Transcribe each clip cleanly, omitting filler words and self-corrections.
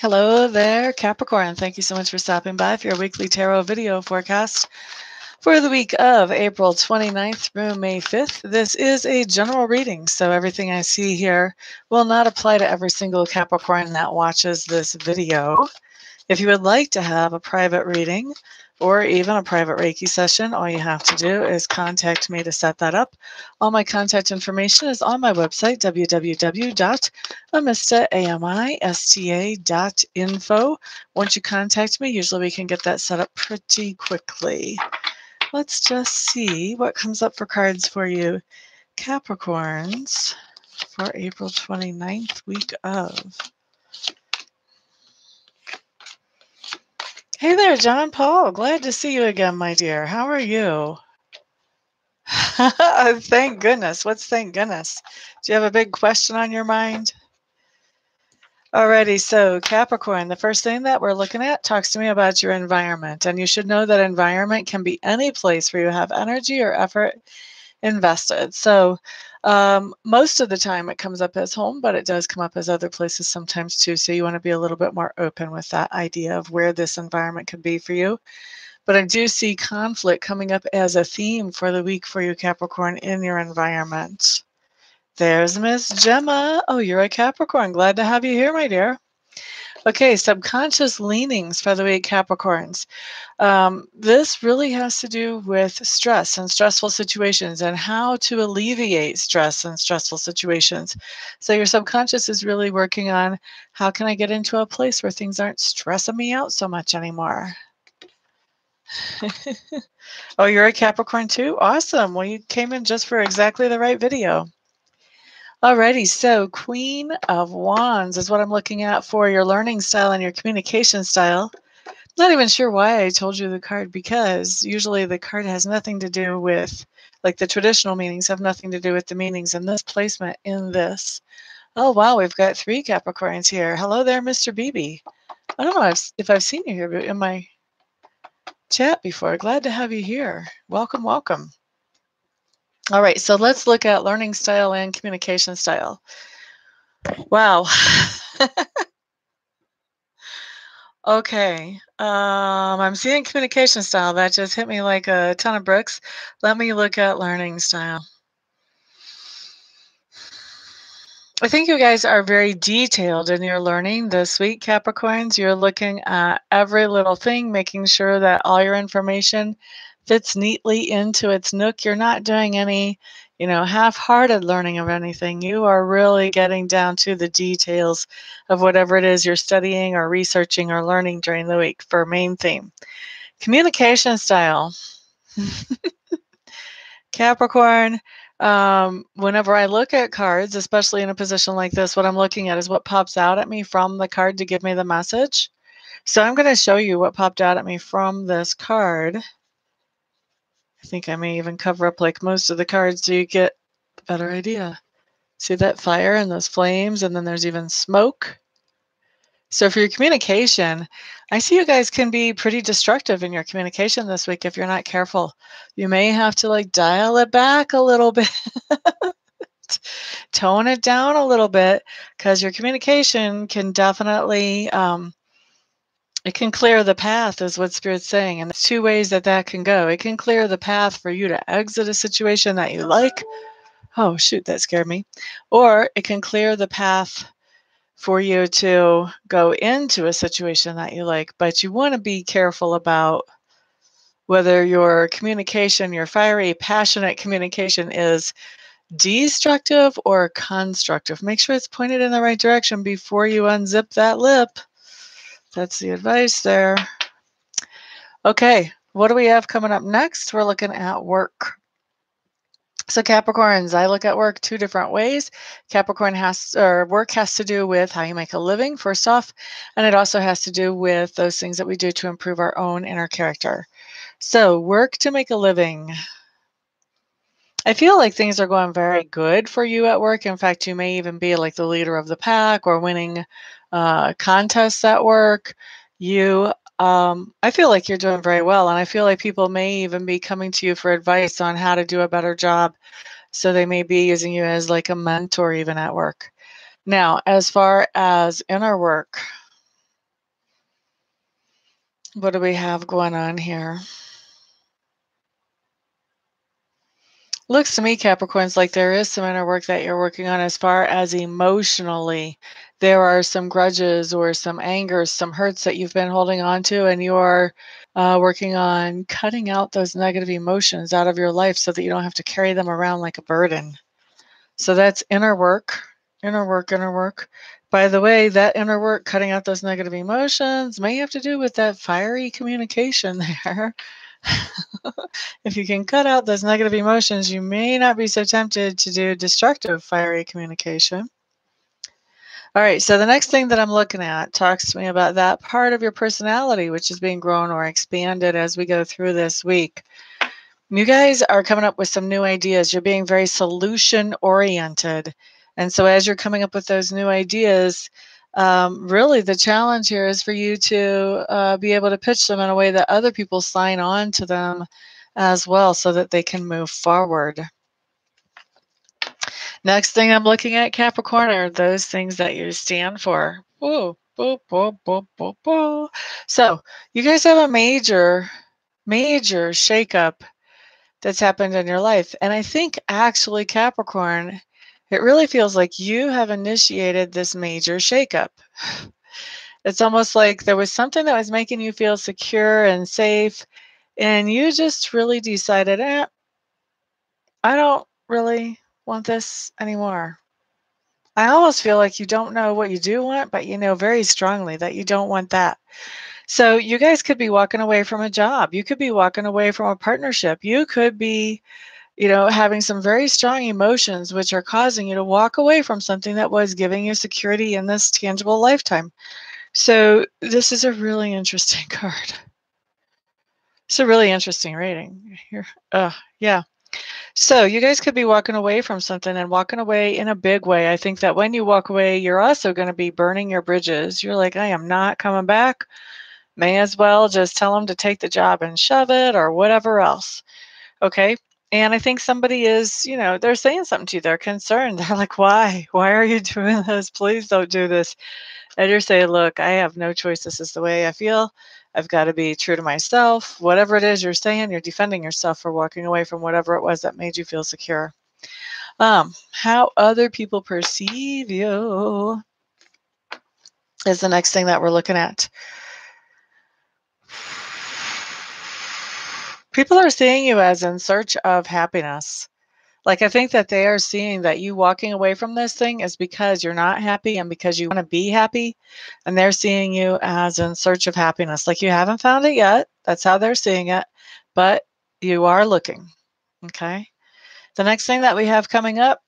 Hello there, Capricorn. Thank you so much for stopping by for your weekly tarot video forecast for the week of April 29th through May 5th. This is a general reading, so everything I see here will not apply to every single Capricorn that watches this video. If you would like to have a private reading or even a private Reiki session, all you have to do is contact me to set that up. All my contact information is on my website, www.amista.info. Once you contact me, usually we can get that set up pretty quickly. Let's just see what comes up for cards for you, Capricorns, for April 29th, week of. Hey there, John Paul. Glad to see you again, my dear. How are you? Thank goodness. What's thank goodness? Do you have a big question on your mind? Alrighty, so Capricorn, the first thing that we're looking at talks to me about your environment. And you should know that environment can be any place where you have energy or effort invested. So most of the time it comes up as home, but it does come up as other places sometimes too. So you want to be a little bit more open with that idea of where this environment could be for you. But I do see conflict coming up as a theme for the week for you, Capricorn, in your environment. There's Miss Gemma. Oh, you're a Capricorn. Glad to have you here, my dear. Okay, subconscious leanings for the week, Capricorns. This really has to do with stress and stressful situations and how to alleviate stress and stressful situations. So your subconscious is really working on how can I get into a place where things aren't stressing me out so much anymore. Oh, you're a Capricorn too? Awesome. Well, you came in just for exactly the right video. Alrighty, so Queen of Wands is what I'm looking at for your learning style and your communication style. Not even sure why I told you the card, because usually the card has nothing to do with, like the traditional meanings have nothing to do with the meanings in this placement in this. Oh, wow, we've got 3 Capricorns here. Hello there, Mr. BB. I don't know if I've seen you here in my chat before. Glad to have you here. Welcome, welcome. All right, so let's look at learning style and communication style. Wow. Okay. I'm seeing communication style. That just hit me like a ton of bricks. Let me look at learning style. I think you guys are very detailed in your learning this week, Capricorns. You're looking at every little thing, making sure that all your information fits neatly into its nook. You're not doing any, half-hearted learning of anything. You are really getting down to the details of whatever it is you're studying or researching or learning during the week for main theme. Communication style. Capricorn, whenever I look at cards, especially in a position like this, what I'm looking at is what pops out at me from the card to give me the message. So I'm going to show you what popped out at me from this card. I think I may even cover up like most of the cards so you get a better idea. See that fire and those flames, and then there's even smoke. So for your communication, I see you guys can be pretty destructive in your communication this week if you're not careful. You may have to like dial it back a little bit, tone it down a little bit, because your communication can definitely, it can clear the path is what Spirit's saying. And there's 2 ways that that can go. It can clear the path for you to exit a situation that you like. Oh, shoot, that scared me. Or it can clear the path for you to go into a situation that you like, but you want to be careful about whether your communication, your fiery, passionate communication is destructive or constructive. Make sure it's pointed in the right direction before you unzip that lip. That's the advice there. Okay, what do we have coming up next? We're looking at work. So Capricorns, I look at work 2 different ways. Work has to do with how you make a living, first off, and it also has to do with those things that we do to improve our own inner character. So work to make a living. I feel like things are going very good for you at work. In fact, you may even be like the leader of the pack or winning contests at work. I feel like you're doing very well, and I feel like people may even be coming to you for advice on how to do a better job. So they may be using you as like a mentor even at work. Now, as far as inner work, What do we have going on here? Looks to me, Capricorns, like there is some inner work that you're working on as far as emotionally. There are some grudges or some angers, some hurts that you've been holding on to, and you're working on cutting out those negative emotions out of your life so that you don't have to carry them around like a burden. So that's inner work, inner work, inner work. By the way, that inner work, cutting out those negative emotions, may have to do with that fiery communication there. If you can cut out those negative emotions, you may not be so tempted to do destructive fiery communication. All right, so the next thing that I'm looking at talks to me about that part of your personality which is being grown or expanded as we go through this week. You guys are coming up with some new ideas. You're being very solution oriented. And so as you're coming up with those new ideas, really the challenge here is for you to be able to pitch them in a way that other people sign on to them as well so that they can move forward. Next thing I'm looking at, Capricorn, are those things that you stand for. Whoa, whoa, whoa, whoa, whoa, whoa. So you guys have a major shakeup that's happened in your life. And I think actually, Capricorn, it really feels like you have initiated this major shakeup. It's almost like there was something that was making you feel secure and safe, and you just really decided, I don't really want this anymore. I almost feel like you don't know what you do want, but you know very strongly that you don't want that. So you guys could be walking away from a job. You could be walking away from a partnership. You could be having some very strong emotions which are causing you to walk away from something that was giving you security in this tangible lifetime. So this is a really interesting card. It's a really interesting reading here. Yeah. So you guys could be walking away from something and walking away in a big way. I think that when you walk away, you're also going to be burning your bridges. You're like, I am not coming back. May as well just tell them to take the job and shove it or whatever else. Okay. And I think somebody is, they're saying something to you. They're concerned. They're like, why? Why are you doing this? Please don't do this. And you're saying, look, I have no choice. This is the way I feel. I've got to be true to myself. Whatever it is you're saying, you're defending yourself for walking away from whatever it was that made you feel secure. How other people perceive you is the next thing that we're looking at. People are seeing you as in search of happiness. Like, I think that they are seeing that you walking away from this thing is because you're not happy and because you want to be happy. And they're seeing you as in search of happiness. Like, you haven't found it yet. That's how they're seeing it. But you are looking. Okay. The next thing that we have coming up.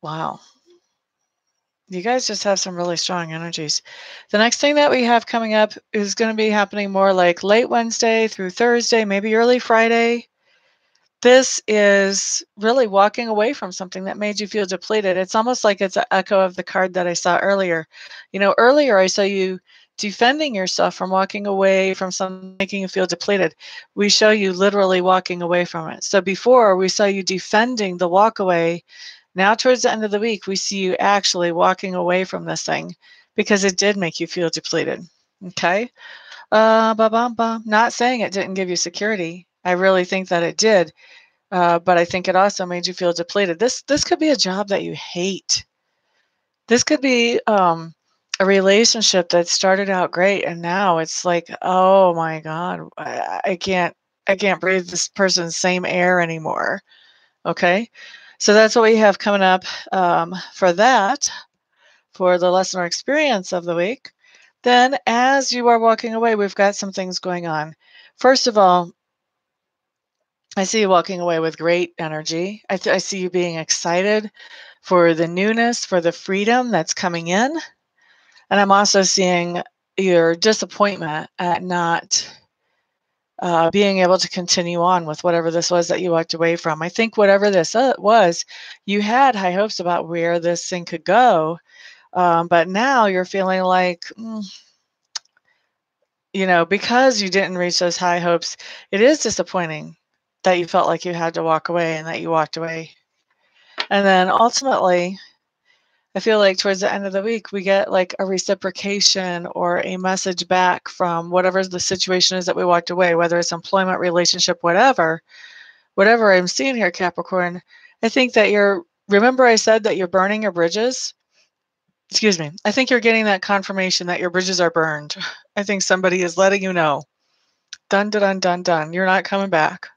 Wow. You guys just have some really strong energies. The next thing that we have coming up is going to be happening more like late Wednesday through Thursday, maybe early Friday. This is really walking away from something that made you feel depleted. It's almost like it's an echo of the card that I saw earlier. Earlier I saw you defending yourself from walking away from something making you feel depleted. We show you literally walking away from it. So before we saw you defending the walk away. Now towards the end of the week, we see you actually walking away from this thing because it did make you feel depleted. Okay? Not saying it didn't give you security. I really think that it did. But I think it also made you feel depleted. This could be a job that you hate. This could be a relationship that started out great and now it's like, oh my God, I can't breathe this person's same air anymore. Okay, so that's what we have coming up for that, for the lesson or experience of the week. Then, as you are walking away, we've got some things going on. First of all, I see you walking away with great energy. I see you being excited for the newness, for the freedom that's coming in. And I'm also seeing your disappointment at not being able to continue on with whatever this was that you walked away from. I think whatever this was, you had high hopes about where this thing could go. But now you're feeling like, because you didn't reach those high hopes, it is disappointing that you felt like you had to walk away and that you walked away. And then ultimately, I feel like towards the end of the week, we get like a reciprocation or a message back from whatever the situation is that we walked away, whether it's employment, relationship, whatever I'm seeing here, Capricorn. I think that remember I said that you're burning your bridges? Excuse me. I think you're getting that confirmation that your bridges are burned. I think somebody is letting you know. Dun, dun, dun, dun, dun. You're not coming back.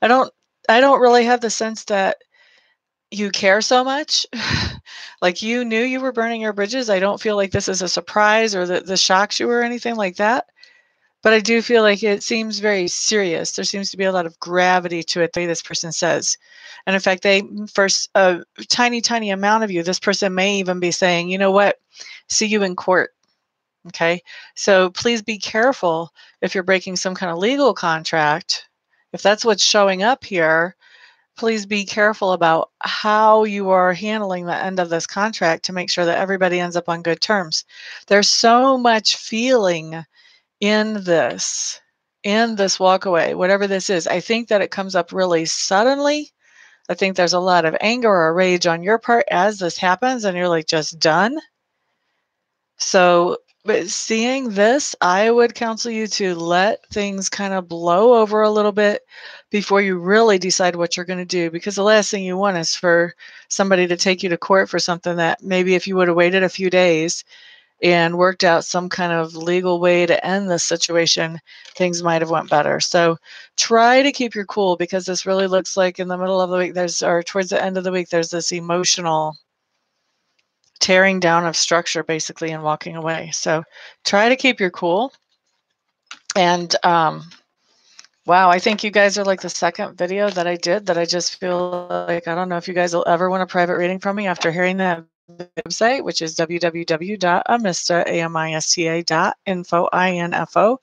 I don't really have the sense that you care so much. Like you knew you were burning your bridges. I don't feel like this is a surprise or that this shocks you or anything like that. But I do feel like it seems very serious. There seems to be a lot of gravity to it, the way this person says. And in fact, first, a tiny, tiny amount of you, this person may even be saying, you know what, see you in court. Okay. So please be careful if you're breaking some kind of legal contract. If that's what's showing up here, please be careful about how you are handling the end of this contract to make sure that everybody ends up on good terms. There's so much feeling in this walk away, whatever this is. I think that it comes up really suddenly. I think there's a lot of anger or rage on your part as this happens and you're like just done. So, but seeing this, I would counsel you to let things kind of blow over a little bit before you really decide what you're going to do, because the last thing you want is for somebody to take you to court for something that maybe if you would have waited a few days and worked out some kind of legal way to end this situation, things might have went better. So try to keep your cool, because this really looks like in the middle of the week, or towards the end of the week, there's this emotional tearing down of structure basically and walking away. So try to keep your cool. And wow, I think you guys are like the second video that I did that I just feel like, I don't know if you guys will ever want a private reading from me after hearing that website, which is www.amista.info.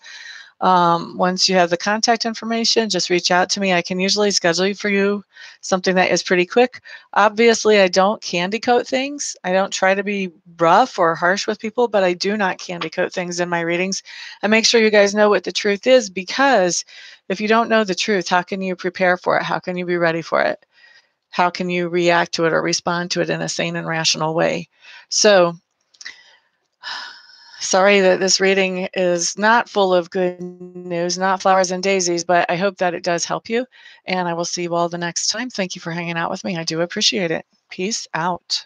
Once you have the contact information, just reach out to me. I can usually schedule for you something that is pretty quick. Obviously, I don't candy coat things. I don't try to be rough or harsh with people, but I do not candy coat things in my readings. I make sure you guys know what the truth is, because if you don't know the truth, how can you prepare for it? How can you be ready for it? How can you react to it or respond to it in a sane and rational way? So, sorry that this reading is not full of good news, not flowers and daisies, but I hope that it does help you. And I will see you all the next time. Thank you for hanging out with me. I do appreciate it. Peace out.